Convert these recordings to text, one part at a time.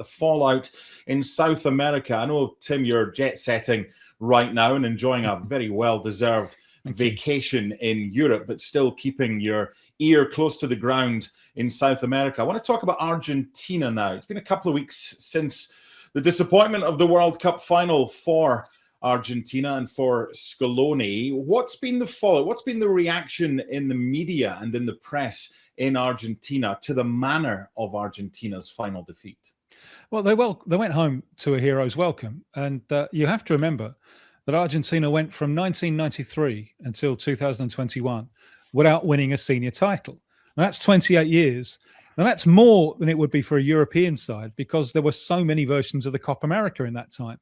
the fallout in South America. I know, Tim, you're jet-setting right now and enjoying a very well-deserved vacation in Europe, but still keeping your ear close to the ground in South America. I want to talk about Argentina now. It's been a couple of weeks since the disappointment of the World Cup final for Argentina and for Scaloni. What's been the fallout? What's been the reaction in the media and in the press in Argentina to the manner of Argentina's final defeat? Well, they went home to a hero's welcome. And you have to remember that Argentina went from 1993 until 2021 without winning a senior title. And that's 28 years. And that's more than it would be for a European side because there were so many versions of the Copa America in that time.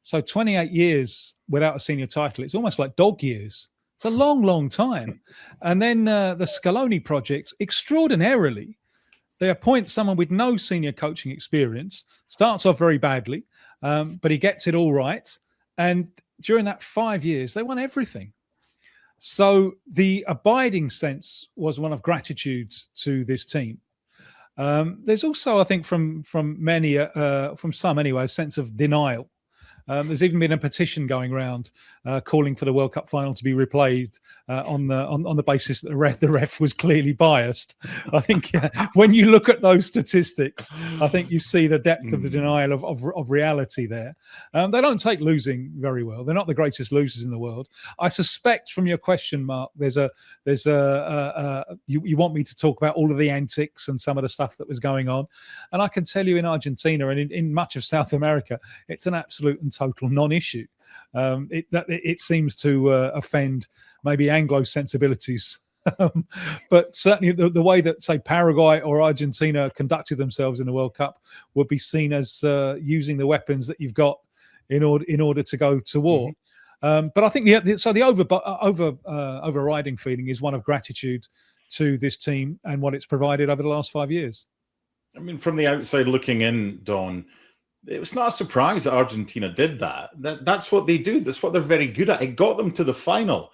So 28 years without a senior title, it's almost like dog years. It's a long, long time. And then the Scaloni project, extraordinarily, they appoint someone with no senior coaching experience, starts off very badly, but he gets it all right. And during that 5 years, they won everything. So the abiding sense was one of gratitude to this team. There's also, I think, from many, from some anyway, a sense of denial. There's even been a petition going around calling for the World Cup final to be replayed on the basis that the ref was clearly biased. I think when you look at those statistics, I think you see the depth of the denial of reality there. They don't take losing very well. They're not the greatest losers in the world. I suspect from your question, Mark, you want me to talk about all of the antics and some of the stuff that was going on. And I can tell you in Argentina and in much of South America, it's an absolute and total non-issue. It seems to offend maybe Anglo sensibilities, but certainly the way that, say, Paraguay or Argentina conducted themselves in the World Cup would be seen as using the weapons that you've got in order to go to war. But I think the overriding feeling is one of gratitude to this team and what it's provided over the last 5 years. I mean, from the outside looking in, Don, it was not a surprise that Argentina did that. That's what they do. That's what they're very good at. It got them to the final.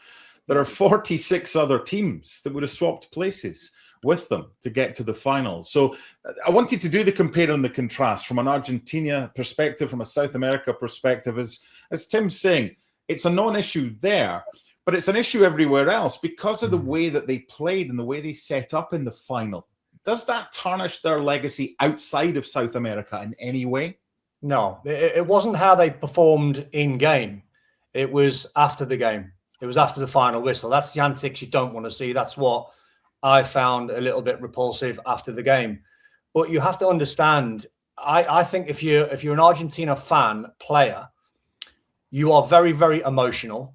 There are 46 other teams that would have swapped places with them to get to the final. So I wanted to do the compare and the contrast from an Argentina perspective, from a South America perspective. As Tim's saying, it's a non-issue there, but it's an issue everywhere else because of the way that they played and the way they set up in the final. Does that tarnish their legacy outside of South America in any way? No, it wasn't how they performed in game. It was after the game. It was after the final whistle. That's the antics you don't want to see. That's what I found a little bit repulsive after the game. But you have to understand, I think if you're an Argentina fan player, you are very, very emotional.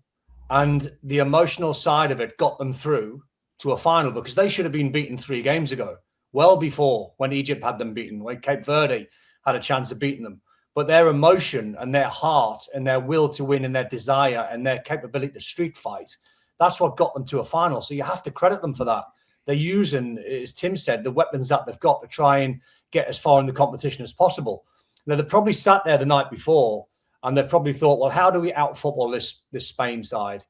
And the emotional side of it got them through to a final because they should have been beaten 3 games ago, well before when Egypt had them beaten, when Cape Verde had a chance of beating them. But their emotion and their heart and their will to win and their desire and their capability to street fight, that's what got them to a final. So you have to credit them for that. They're using, as Tim said, the weapons that they've got to try and get as far in the competition as possible. Now, they probably sat there the night before and they've probably thought, well, how do we out-football this Spain side?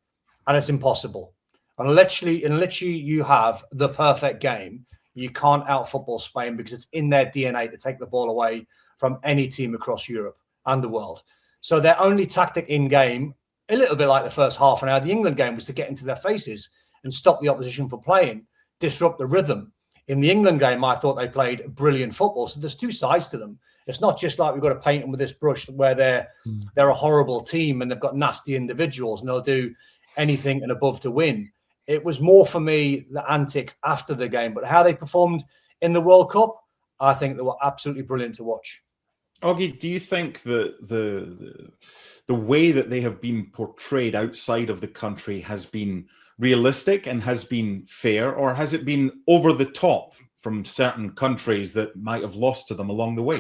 And it's impossible. And literally you have the perfect game, you can't out-football Spain because it's in their DNA to take the ball away from any team across Europe and the world. So their only tactic in game, a little bit like the first half an hour of the England game, was to get into their faces and stop the opposition from playing, disrupt the rhythm. In the England game, I thought they played brilliant football. So there's two sides to them. It's not just like we've got to paint them with this brush where they're a horrible team and they've got nasty individuals and they'll do anything and above to win. It was more for me the antics after the game, but how they performed in the World Cup, I think they were absolutely brilliant to watch. Augie, do you think the way that they have been portrayed outside of the country has been realistic and has been fair, or has it been over the top from certain countries that might have lost to them along the way?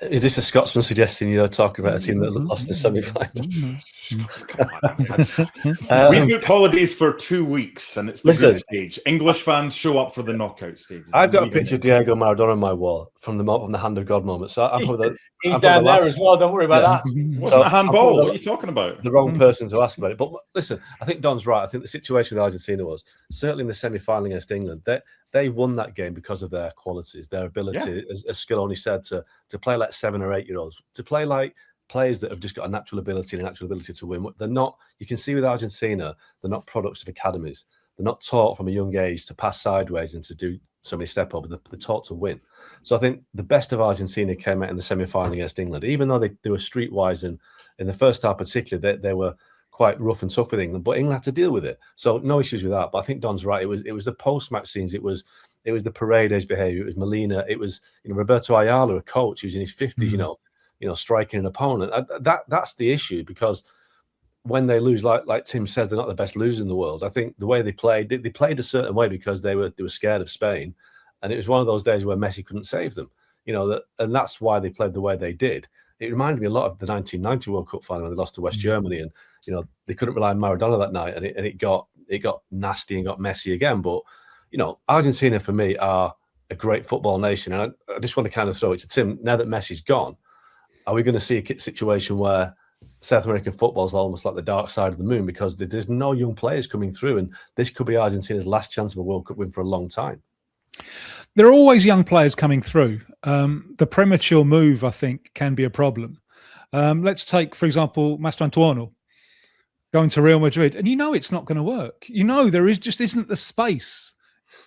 Is this a Scotsman suggesting you're talking about a team that lost the semi-final? We booked holidays for 2 weeks, and it's the group stage. English fans show up for the knockout stage. I've got a picture of Diego Maradona on my wall from the hand of God moment. So he's down there as well. Don't worry about that. Wasn't a handball? What are you talking about? The wrong person to ask about it. But listen, I think Don's right. I think the situation with Argentina was certainly in the semi-final against England. they won that game because of their qualities, their ability, as Scaloni said, to play like 7 or 8 year olds, to play like players that have just got a natural ability and a natural ability to win. They're not, you can see with Argentina, they're not products of academies. They're not taught from a young age to pass sideways and to do so many step overs. They're taught to win. So I think the best of Argentina came out in the semi-final against England, even though they were streetwise, and in the first half particularly, they were quite rough and tough with England, but England had to deal with it. So no issues with that. But I think Don's right. It was the post-match scenes. It was the Paredes behaviour. It was Molina. It was Roberto Ayala, a coach who's in his 50s, striking an opponent. That's the issue, because when they lose, like Tim said, they're not the best losers in the world. I think the way they played a certain way because they were scared of Spain, and it was one of those days where Messi couldn't save them. And that's why they played the way they did. It reminded me a lot of the 1990 World Cup final when they lost to West Germany, and they couldn't rely on Maradona that night, and it got nasty and got messy again. But Argentina for me are a great football nation, and I just want to kind of throw it to Tim. Now that Messi's gone, are we going to see a situation where South American football is almost like the dark side of the moon, because there's no young players coming through, and this could be Argentina's last chance of a World Cup win for a long time? There are always young players coming through. The premature move, I think, can be a problem. Let's take, for example, Mastantuono going to Real Madrid, and it's not going to work. There just isn't the space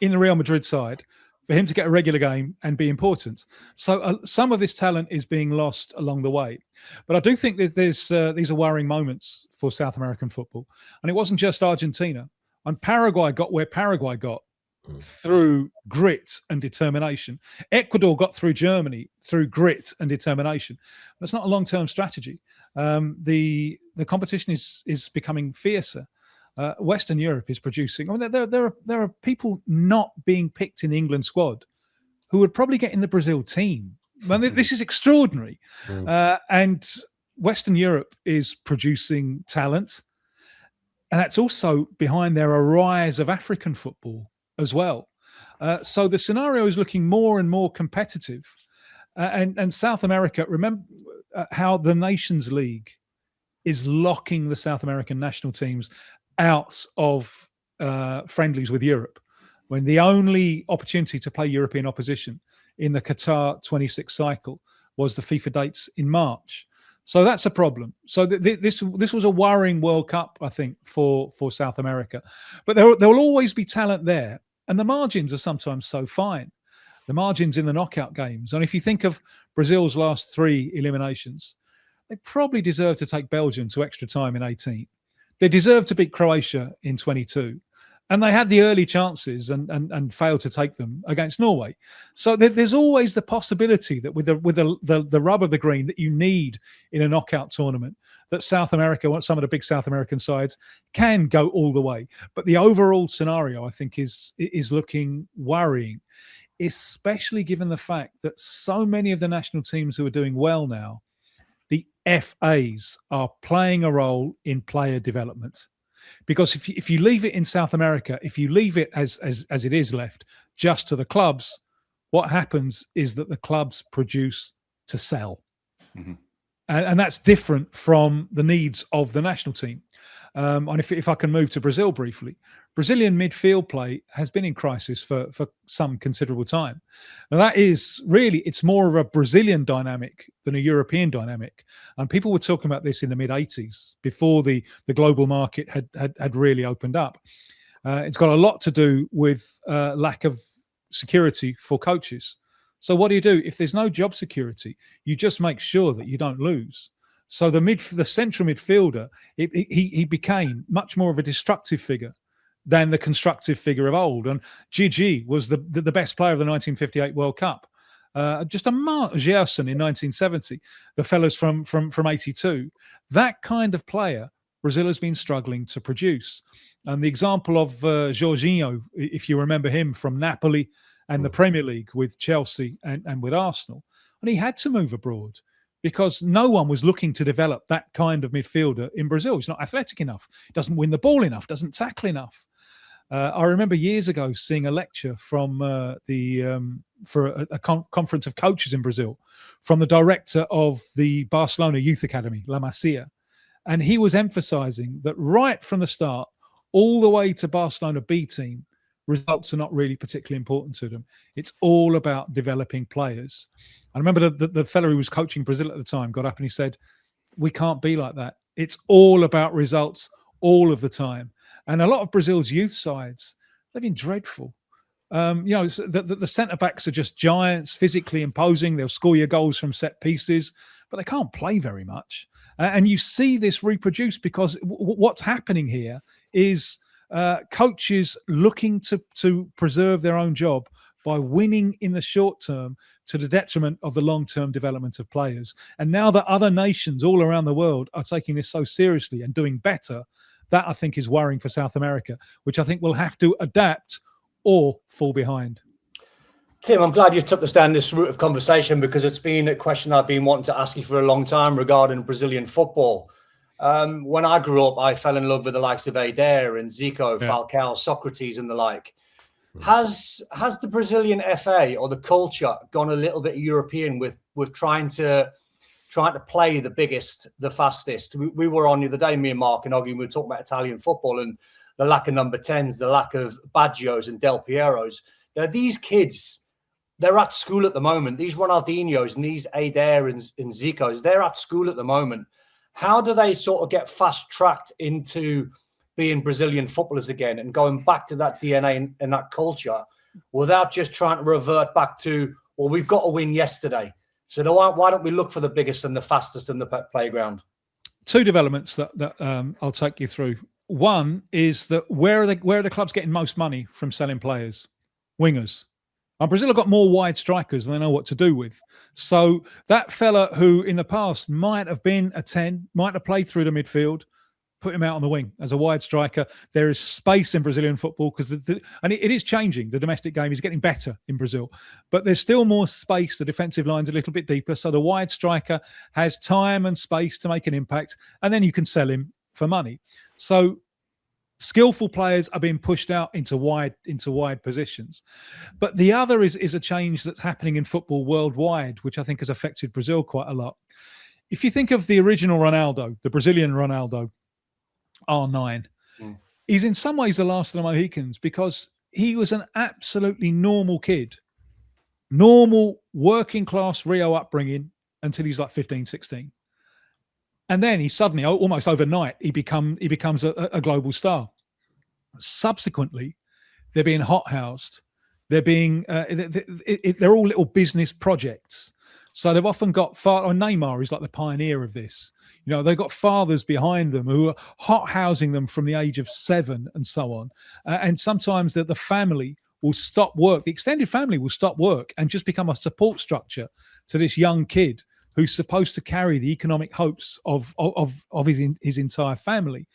in the Real Madrid side for him to get a regular game and be important. So some of this talent is being lost along the way. But I do think that these are worrying moments for South American football. And it wasn't just Argentina. And Paraguay got where Paraguay got through grit and determination. Ecuador got through Germany through grit and determination. That's not a long-term strategy. The competition is becoming fiercer. Western Europe is producing. I mean, there are people not being picked in the England squad who would probably get in the Brazil team. I mean, this is extraordinary. And Western Europe is producing talent, and that's also behind there a rise of African football as well. So the scenario is looking more and more competitive. And South America, remember how the Nations League is locking the South American national teams out of friendlies with Europe, when the only opportunity to play European opposition in the Qatar 26 cycle was the FIFA dates in March. So that's a problem. So this was a worrying World Cup, I think, for South America. But there will always be talent there, and the margins are sometimes so fine. The margins in the knockout games, and if you think of Brazil's last 3 eliminations, they probably deserve to take Belgium to extra time in 18. They deserved to beat Croatia in 22, and they had the early chances and failed to take them against Norway. So there's always the possibility that with the rub of the green that you need in a knockout tournament, that South America, some of the big South American sides, can go all the way. But the overall scenario, I think, is looking worrying, especially given the fact that so many of the national teams who are doing well now, the FAs, are playing a role in player development. Because if you leave it in South America, if you leave it as it is left just to the clubs, what happens is that the clubs produce to sell. Mm-hmm. And that's different from the needs of the national team. And if I can move to Brazil briefly, Brazilian midfield play has been in crisis for some considerable time. Now that is really, it's more of a Brazilian dynamic than a European dynamic. And people were talking about this in the mid-80s, before the global market had really opened up. It's got a lot to do with lack of security for coaches. So what do? If there's no job security, you just make sure that you don't lose. So the central midfielder, he became much more of a destructive figure than the constructive figure of old. And Gigi was the best player of the 1958 World Cup. Just a Mark Gerson in 1970, the fellows from 82. That kind of player Brazil has been struggling to produce. And the example of Jorginho, if you remember him from Napoli and the Premier League with Chelsea and with Arsenal, and he had to move abroad, because no one was looking to develop that kind of midfielder in Brazil. He's not athletic enough, doesn't win the ball enough, doesn't tackle enough. I remember years ago seeing a lecture from for a conference of coaches in Brazil from the director of the Barcelona Youth Academy, La Masia. And he was emphasizing that right from the start, all the way to Barcelona B team, results are not really particularly important to them. It's all about developing players. I remember the fellow who was coaching Brazil at the time got up and he said, we can't be like that. It's all about results all of the time. And a lot of Brazil's youth sides, they've been dreadful. The centre-backs are just giants, physically imposing. They'll score your goals from set pieces, but they can't play very much. And you see this reproduced because what's happening here is coaches looking to preserve their own job by winning in the short term to the detriment of the long-term development of players. And now that other nations all around the world are taking this so seriously and doing better, that I think is worrying for South America, which I think will have to adapt or fall behind. Tim, I'm glad you took us down this route of conversation because it's been a question I've been wanting to ask you for a long time regarding Brazilian football. When I grew up, I fell in love with the likes of Adair and Zico, Falcao, Socrates and the like. Has the Brazilian FA or the culture gone a little bit European with trying to play the biggest, the fastest? We were on the other day, me and Mark and Oggy, we were talking about Italian football and the lack of number 10s, the lack of Baggios and Del Pieros. Now, these kids, they're at school at the moment. These Ronaldinhos and these Adair and Zicos, they're at school at the moment. How do they sort of get fast-tracked into being Brazilian footballers again and going back to that DNA and that culture without just trying to revert back to, well, we've got to win yesterday. So why don't we look for the biggest and the fastest in the playground? Two developments that I'll take you through. One is that where are the clubs getting most money from selling players? Wingers. And Brazil have got more wide strikers than they know what to do with. So that fella who in the past might have been a 10, might have played through the midfield, put him out on the wing as a wide striker. There is space in Brazilian football because and it is changing. The domestic game is getting better in Brazil, but there's still more space. The defensive line's a little bit deeper, so the wide striker has time and space to make an impact, and then you can sell him for money. So skillful players are being pushed out into wide positions. But the other is a change that's happening in football worldwide, which I think has affected Brazil quite a lot. If you think of the original Ronaldo, the Brazilian Ronaldo, R9, he's in some ways the last of the Mohicans because he was an absolutely normal kid, normal working class Rio upbringing until he's like 15, 16. And then he suddenly, almost overnight, he becomes a global star. Subsequently, they're being hothoused. They're all little business projects. So they've often got Neymar is like the pioneer of this. You know, they've got fathers behind them who are hothousing them from the age of 7 and so on. And sometimes the family will stop work. The extended family will stop work and just become a support structure to this young kid who's supposed to carry the economic hopes of his entire family.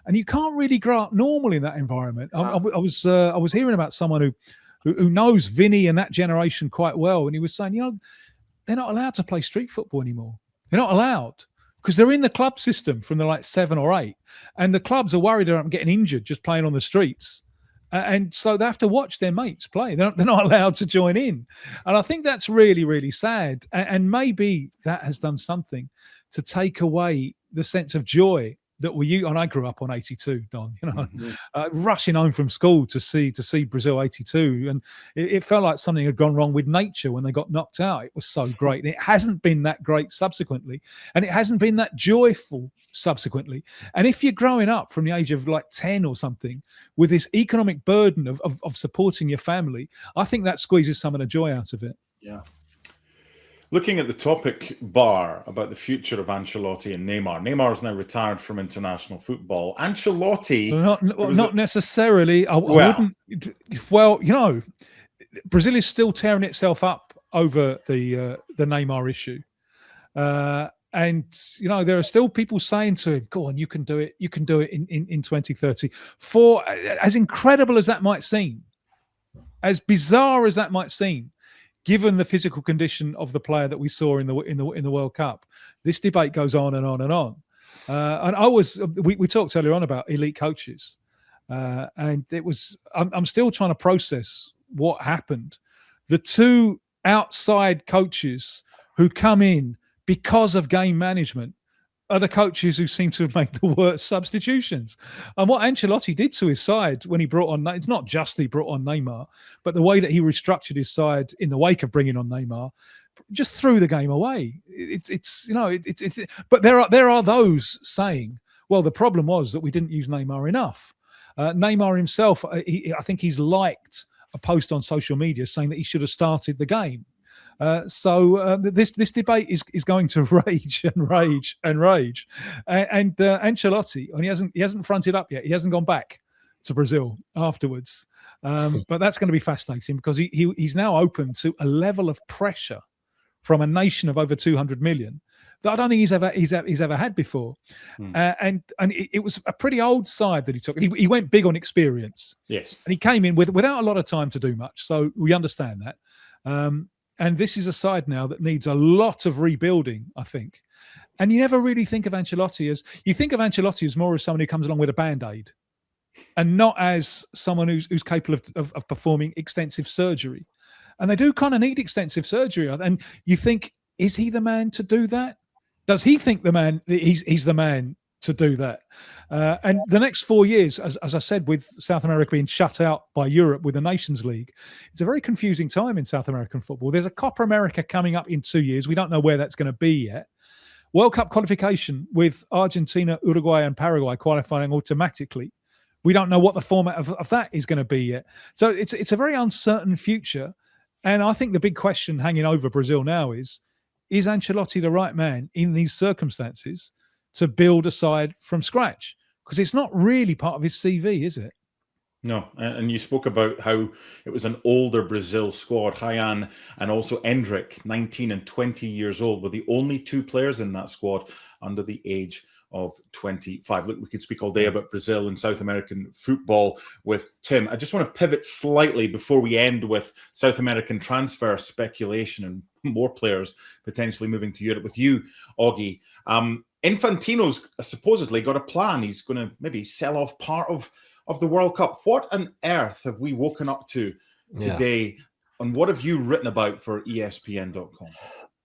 And you can't really grow up normal in that environment. I was hearing about someone who knows Vinny and that generation quite well, and he was saying, you know, they're not allowed to play street football anymore. They're not allowed because they're in the club system from the like 7 or 8, and the clubs are worried about getting injured just playing on the streets. And so they have to watch their mates play. They're not allowed to join in. And I think that's really, really sad. And maybe that has done something to take away the sense of joy that and I grew up on 82, Don, you know, rushing home from school to see Brazil 82. And it felt like something had gone wrong with nature when they got knocked out. It was so great. And it hasn't been that great subsequently. And it hasn't been that joyful subsequently. And if you're growing up from the age of like 10 or something with this economic burden of supporting your family, I think that squeezes some of the joy out of it. Yeah. Looking at the topic bar about the future of Ancelotti and Neymar. Neymar is now retired from international football. Ancelotti... Not necessarily. I wouldn't... Well, you know, Brazil is still tearing itself up over the Neymar issue. And, you know, there are still people saying to him, go on, you can do it. You can do it in 2030. For as incredible as that might seem, as bizarre as that might seem, given the physical condition of the player that we saw in the World Cup, this debate goes on and on and on. And we talked earlier on about elite coaches, and I'm still trying to process what happened. The two outside coaches who come in because of game management are the coaches who seem to have made the worst substitutions. And what Ancelotti did to his side when he brought on, it's not just he brought on Neymar, but the way that he restructured his side in the wake of bringing on Neymar, just threw the game away. But there are those saying, well, the problem was that we didn't use Neymar enough. Neymar himself, I think he's liked a post on social media saying that he should have started the game. So this debate is going to rage and rage and rage. And Ancelotti, and he hasn't fronted up yet. He hasn't gone back to Brazil afterwards. But that's going to be fascinating because he's now open to a level of pressure from a nation of over 200 million that I don't think he's ever had before. And it was a pretty old side that he took. He went big on experience. Yes. And he came in without a lot of time to do much. So we understand that. And this is a side now that needs a lot of rebuilding, I think. And you never really think of Ancelotti as, you think of Ancelotti as more as someone who comes along with a Band-Aid and not as someone who's capable of performing extensive surgery. And they do kind of need extensive surgery. And you think, is he the man to do that? Does he think he's the man to do that? And the next 4 years, as I said, with South America being shut out by Europe with the Nations League, it's a very confusing time in South American football. There's a Copa America coming up in 2 years. We don't know where that's going to be yet. World Cup qualification with Argentina, Uruguay and Paraguay qualifying automatically. We don't know what the format of that is going to be yet. So it's a very uncertain future. And I think the big question hanging over Brazil now is Ancelotti the right man in these circumstances to build a side from scratch? Because it's not really part of his CV, is it? No, and you spoke about how it was an older Brazil squad. Ryan and also Endrick, 19 and 20 years old, were the only two players in that squad under the age of 25. Look, we could speak all day about Brazil and South American football with Tim. I just want to pivot slightly before we end with South American transfer speculation and more players potentially moving to Europe with you, Augie. Infantino's supposedly got a plan. He's going to maybe sell off part of the World Cup. What on earth have we woken up to today? And what have you written about for ESPN.com?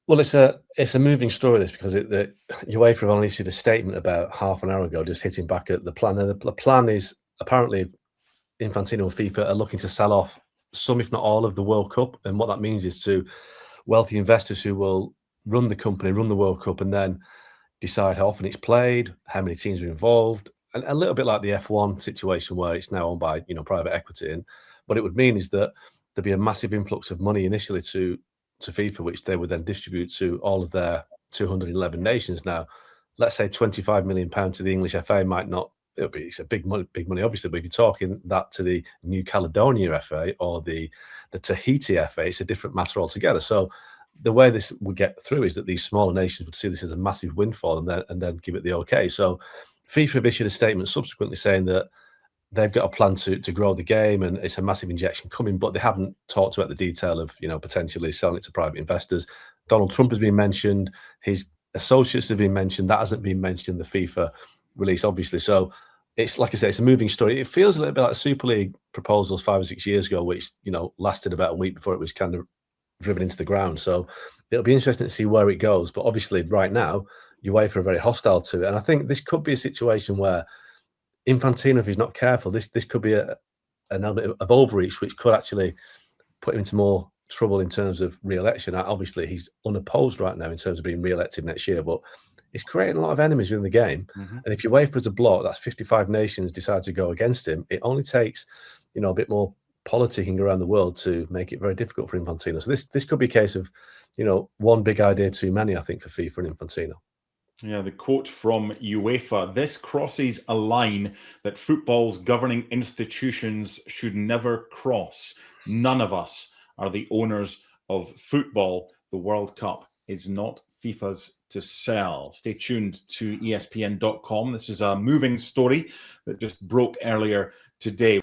Well, it's a moving story, this, because the UEFA have only issued a statement about half an hour ago, just hitting back at the plan. And the plan is apparently Infantino and FIFA are looking to sell off some, if not all, of the World Cup. And what that means is to wealthy investors who will run the company, run the World Cup, and then decide how often it's played, how many teams are involved, and a little bit like the F1 situation where it's now owned by private equity. And what it would mean is that there'd be a massive influx of money initially to FIFA, which they would then distribute to all of their 211 nations. Now, let's say £25 million to the English FA might not. It's a big money, obviously. But if you're talking that to the New Caledonia FA or the Tahiti FA, it's a different matter altogether. So the way this would get through is that these smaller nations would see this as a massive win for them and then give it the okay. So FIFA have issued a statement subsequently saying that they've got a plan to grow the game and it's a massive injection coming, but they haven't talked about the detail of potentially selling it to private investors. Donald Trump has been mentioned, his associates have been mentioned. That hasn't been mentioned in the FIFA release, obviously. So it's, like I say, it's a moving story. It feels a little bit like the Super League proposals 5 or 6 years ago, which lasted about a week before it was kind of driven into the ground. So it'll be interesting to see where it goes. But obviously, right now, UEFA are very hostile to it, and I think this could be a situation where Infantino, if he's not careful, this could be an element of overreach, which could actually put him into more trouble in terms of re-election. Obviously, he's unopposed right now in terms of being re-elected next year, but it's creating a lot of enemies within the game. Mm-hmm. And if you wait for as a bloc, that's 55 nations decide to go against him. It only takes, a bit more politicking around the world to make it very difficult for Infantino. So this could be a case of, one big idea too many, I think, for FIFA and Infantino. Yeah, the quote from UEFA: "This crosses a line that football's governing institutions should never cross. None of us are the owners of football. The World Cup is not FIFA's to sell." Stay tuned to ESPN.com. This is a moving story that just broke earlier today.